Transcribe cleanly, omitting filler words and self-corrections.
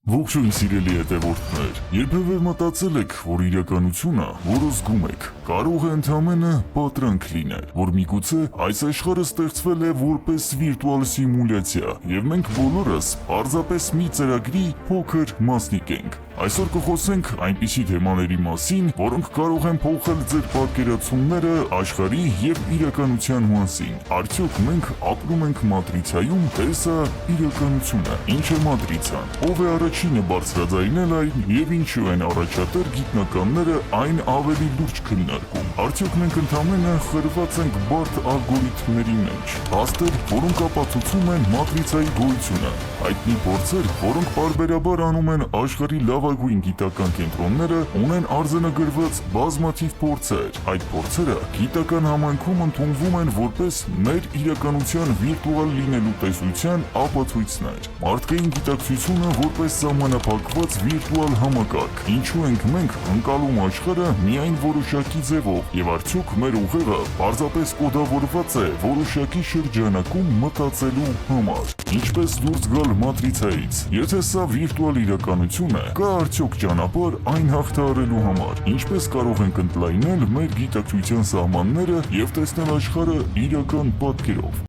Ողջույն սիրելի հետևորդներ, երբևէ մտածել եք, որ իրականությունը, որը զգում եք, կարող է ընդամենը պատրանք լինել, որ միգուցե այս աշխարհը ստեղծվել է որպես վիրտուալ սիմուլյացիա, եւ մենք բոլորս պարզապես մի ծրագրի փոքր մասնիկ ենք։ Այսօր կխոսենք այնպիսի թեմաների մասին, որոնք կարող են փոխել ձեր պատկերացումները աշխարհի եւ իրականության մասին։ Արդյոք մենք ապրում ենք մատրիցայում, թե սա իրականություն է։ Ինչ է մատրիցան։ Ով է առաջինը բարձրաձայնել այն եւ ինչու են առաջատար գիտնականները այն ավելի լուրջ քննարկում։ Արդյոք մենք ընդամենը խրված ենք բարդ ալգորիթմների մեջ, փաստեր, որոնք ապացուցում են մատրիցայի գոյությունը։ Հայտնի փորձեր, որոնք պարբերաբար անում են աշխարհի լավագույն գիտական կենտրոնները, ունեն արձանագրված բազմաթիվ փորձեր։ Այդ փորձերը գիտական համայնքում ընդունվում են որպես մեր իրականության վիրտուալ լինելու տեսության ապացույցներ։ Մարդկային գիտակցությունը որպես սահմանափակված վիրտուալ համակարգ։ Ինչու ենք մենք ընկալում աշխարհը միայն որոշակի ձևով, եւ արդյոք մեր ուղեղը պարզապես կոդավորված է որոշակի շրջանակում մտածելու համար։ Ինչպես դուրս գալ մատրիցայից։ Եթե սա վիրտուալ իրականություն է, կա արդյոք ճանապարհ այն հաղթահարելու համար։ Ինչպես կարող ենք ընդլայնել մեր գիտակցության սահմանները եւ տեսնել աշխարհը իրական պատկերով։